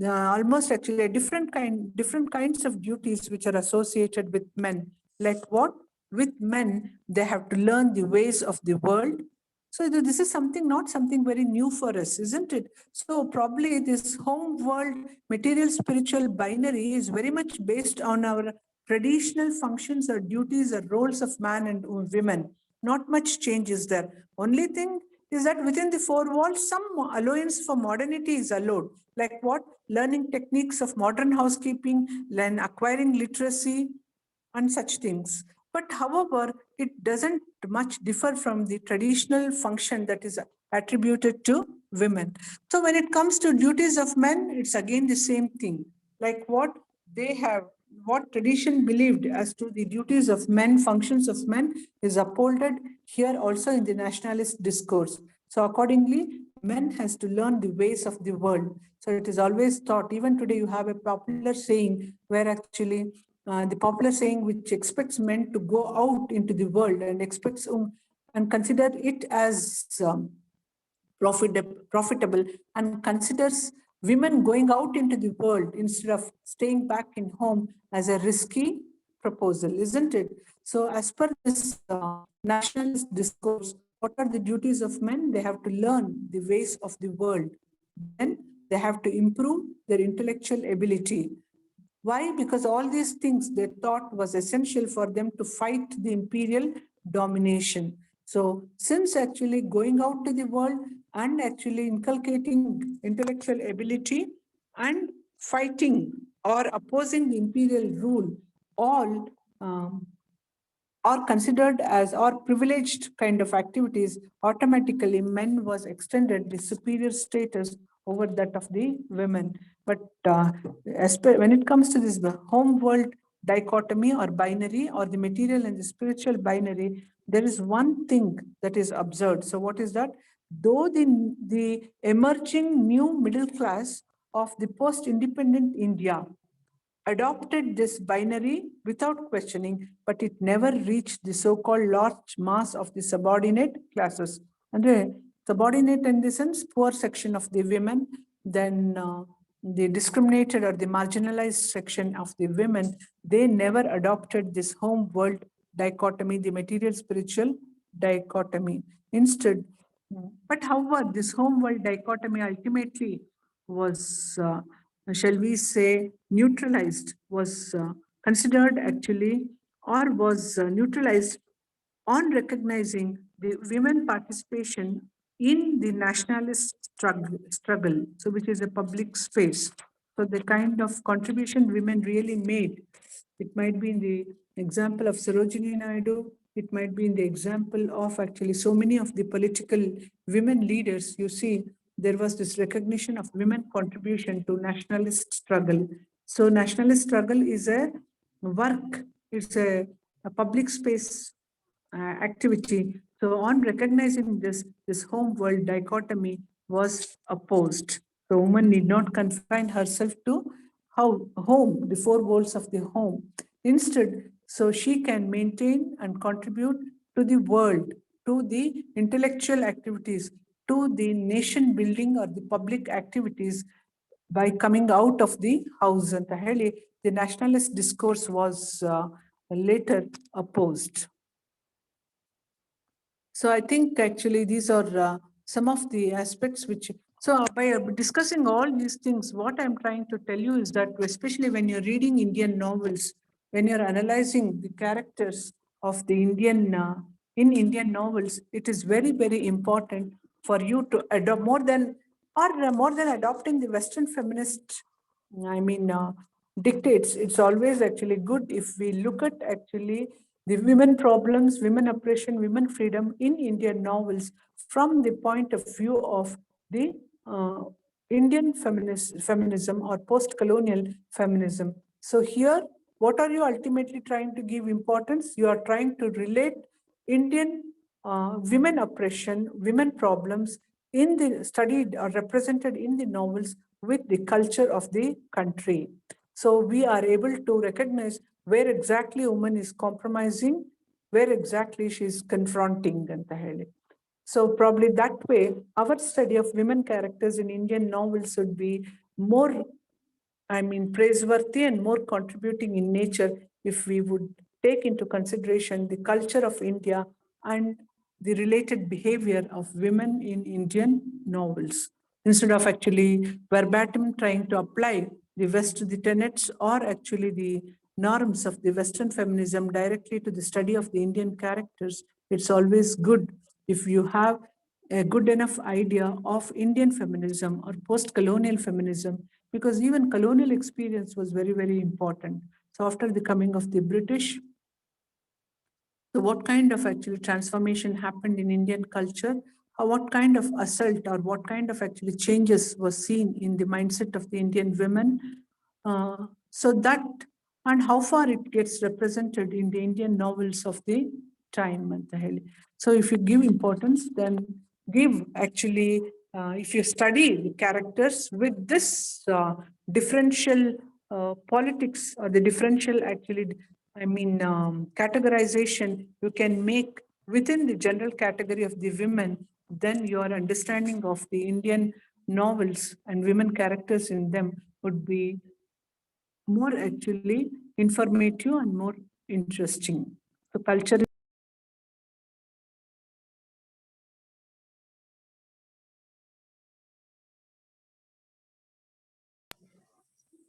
almost actually a different kinds of duties which are associated with men. Like what? With men, they have to learn the ways of the world. So this is something, not something very new for us, isn't it? So probably this home world material spiritual binary is very much based on our traditional functions or duties or roles of man and women. Not much change is there. Only thing is that within the four walls, some allowance for modernity is allowed. Like what? Learning techniques of modern housekeeping, learn acquiring literacy, and such things. But however, it doesn't much differ from the traditional function that is attributed to women. So when it comes to duties of men, it's again the same thing. Like what they have, what tradition believed as to the duties of men, functions of men, is upholded here also in the nationalist discourse. So accordingly, men has to learn the ways of the world. So it is always taught, even today you have a popular saying where actually the popular saying which expects men to go out into the world and expects and consider it as profitable, and considers women going out into the world instead of staying back in home as a risky proposal, isn't it? So as per this nationalist discourse, what are the duties of men? They have to learn the ways of the world. Then they have to improve their intellectual ability. Why? Because all these things they thought was essential for them to fight the imperial domination. So since actually going out to the world and actually inculcating intellectual ability and fighting or opposing the imperial rule, all are considered as or privileged kind of activities, automatically men was extended the superior status over that of the women. But when it comes to this home world dichotomy or binary or the material and the spiritual binary, there is one thing that is observed. So what is that? Though the emerging new middle class of the post-independent India adopted this binary without questioning, but it never reached the so-called large mass of the subordinate classes. And the subordinate in the sense, poor section of the women, then the discriminated or the marginalized section of the women, they never adopted this home world dichotomy, the material spiritual dichotomy. Instead, but however, this home world dichotomy ultimately was shall we say, neutralized, was considered actually, or was neutralized on recognizing the women participation in the nationalist struggle, so which is a public space. So the kind of contribution women really made, it might be in the example of Sarojini Naidu, it might be in the example of actually so many of the political women leaders. You see, there was this recognition of women contribution to nationalist struggle. So nationalist struggle is a work, it's a public space activity. So on recognizing this home world dichotomy was opposed. So woman need not confine herself to home, the four walls of the home. Instead, so she can maintain and contribute to the world, to the intellectual activities, to the nation building or the public activities by coming out of the house. And the nationalist discourse was later opposed. So I think actually these are some of the aspects which, so by discussing all these things, what I'm trying to tell you is that especially when you're reading Indian novels, when you're analyzing the characters of the in Indian novels, it is very, very important for you to adopt more than adopting the Western feminist, I mean, dictates. It's always actually good if we look at actually the women problems, women oppression, women freedom in Indian novels from the point of view of the Indian feminism or post-colonial feminism. So here, what are you ultimately trying to give importance? You are trying to relate Indian women oppression, women problems in the studied or represented in the novels with the culture of the country. So we are able to recognize where exactly woman is compromising, where exactly she is confronting ಅಂತ ಹೇಳಿ. So probably that way, our study of women characters in Indian novels would be more, praiseworthy and more contributing in nature if we would take into consideration the culture of India and the related behavior of women in Indian novels, instead of actually verbatim trying to apply the West the tenets or actually the norms of the Western feminism directly to the study of the Indian characters. It's always good if you have a good enough idea of Indian feminism or post-colonial feminism, because even colonial experience was very, very important. So after the coming of the British, so what kind of actually transformation happened in Indian culture? What kind of assault or what kind of actually changes was seen in the mindset of the Indian women? So that, and how far it gets represented in the Indian novels of the time. So if you give importance, then give actually, if you study the characters with this differential politics or the differential actually, categorization you can make within the general category of the women, then your understanding of the Indian novels and women characters in them would be more actually informative and more interesting. So culture.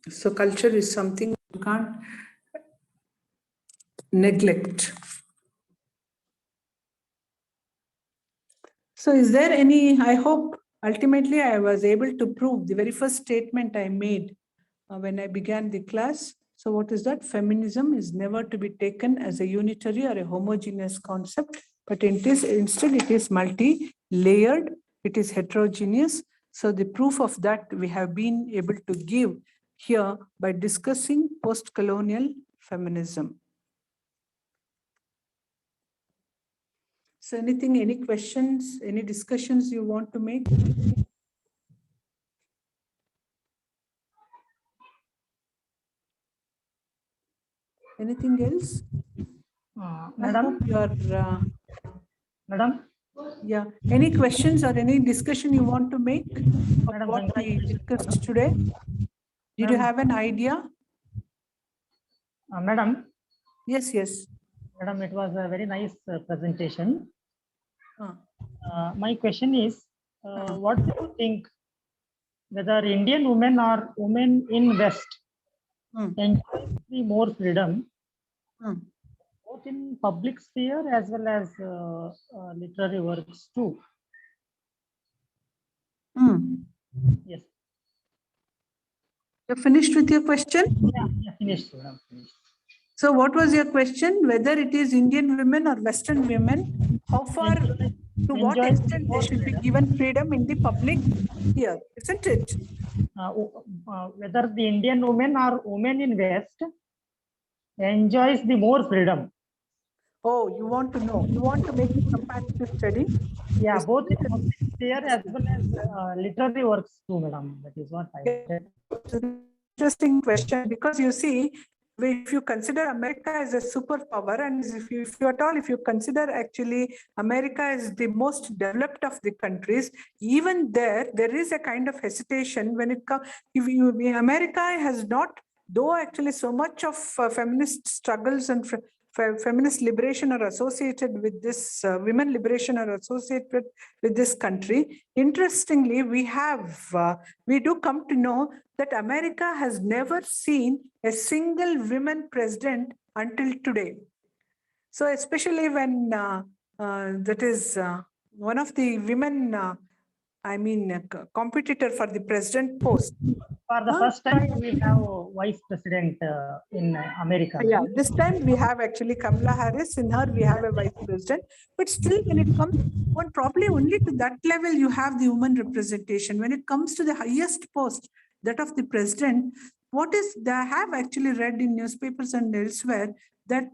So culture is something you can't neglect. So is there any, I hope ultimately I was able to prove the very first statement I made when I began the class. So what is that? Feminism is never to be taken as a unitary or a homogeneous concept, but instead it is multi-layered, it is heterogeneous. So the proof of that we have been able to give here by discussing post-colonial feminism. So anything, any questions, any discussions you want to make? Anything else? Madam, madam, Yeah. Any questions or any discussion you want to make of Madam, what we congratulations, discussed today? Did you have an idea? madam, Yes, yes. madam, it was a very nice presentation. Uh, My question is, what do you think whether Indian women or women in West enjoy the more freedom, both in public sphere as well as literary works too? Yes. You're finished with your question? Yeah, finished, madam. Finished. So what was your question? Whether it is Indian women or Western women, how far, to what enjoy extent they should be given freedom in the public sphere, isn't it? Whether the Indian women or women in West enjoys the more freedom. Oh, you want to know? You want to make a comparative study? Yeah, both in public sphere as well as literary works too, madam. That is what I said. It's an interesting question, because you see, if you consider America as a superpower, and if you at all, if you consider actually America as the most developed of the countries, even there is a kind of hesitation when it comes. America has not, though actually so much of feminist struggles and feminist liberation are associated with this, women liberation are associated with this country. Interestingly, we do come to know that America has never seen a single women president until today. So especially when that is one of the women, competitor for the president post. For the first time, we have a vice president in America. Yeah, this time we have actually Kamala Harris. In her, we have a vice president. But still, when it comes, probably only to that level, you have the woman representation. When it comes to the highest post, that of the president, what is, I have actually read in newspapers and elsewhere that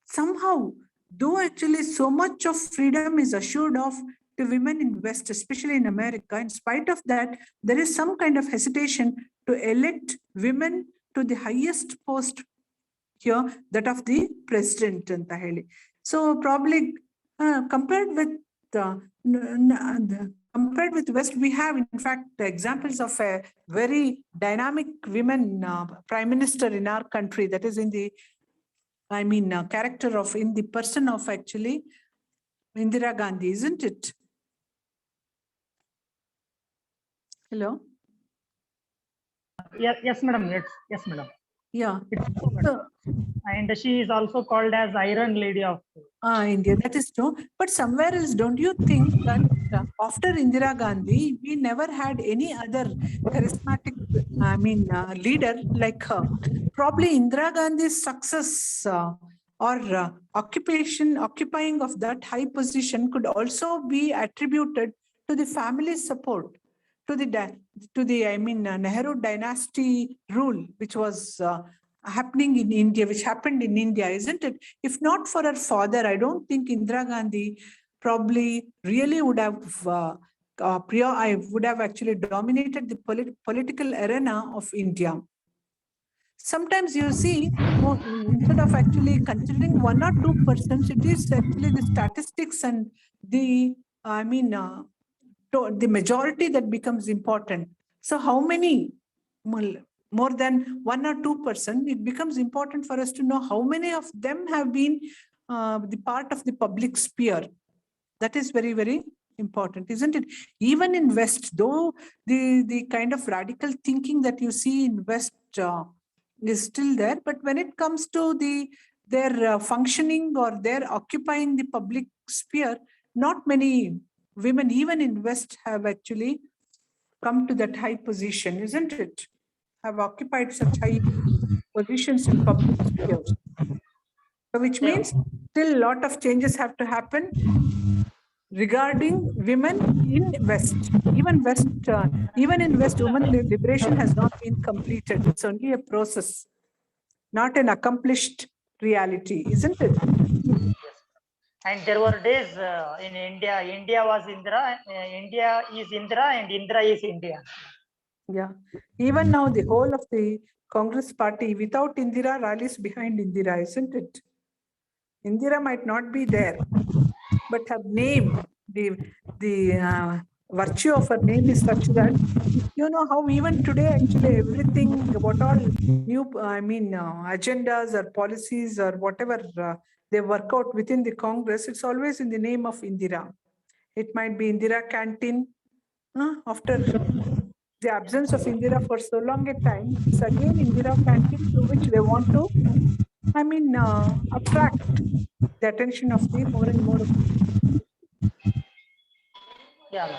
somehow though actually so much of freedom is assured of to women in West, especially in America, in spite of that, there is some kind of hesitation to elect women to the highest post here, that of the president. So probably compared with compared with West, we have in fact examples of a very dynamic women prime minister in our country, that is in the character of, in the person of actually Indira Gandhi, isn't it? Hello? Yes, madam. Yes, madam. Yeah. It's true, madam. And she is also called as Iron Lady of India. That is true. But somewhere else, don't you think that after Indira Gandhi, we never had any other charismatic, leader like her? Probably Indira Gandhi's success or occupying of that high position could also be attributed to the family support, to the Nehru dynasty rule, which was happening in India, which happened in India, isn't it? If not for her father, I don't think Indira Gandhi probably really would have I would have actually dominated the political arena of India. Sometimes you see, instead of actually considering 1 or 2%, it is actually the statistics and the, the majority that becomes important. So how many, more than 1 or 2%, it becomes important for us to know how many of them have been the part of the public sphere. That is very, very important, isn't it? Even in West, though the kind of radical thinking that you see in West is still there, but when it comes to their functioning or their occupying the public sphere, not many women, even in West, have actually come to that high position, isn't it? Have occupied such high positions in public spheres. So which means still a lot of changes have to happen regarding women in West. Even in West, women liberation has not been completed. It's only a process, not an accomplished reality, isn't it? And there were days in India, India was Indira, India is Indira, and Indira is India. Yeah. Even now, the whole of the Congress party, without Indira, rallies behind Indira, isn't it? Indira might not be there, but her name, the virtue of her name is such that, you know how even today, actually, everything, what all new, agendas or policies or whatever they work out within the Congress, it's always in the name of Indira. It might be Indira Canteen. After the absence of Indira for so long a time, it's again Indira Canteen through which they want to, attract the attention of the more and more. Yeah.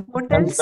What else?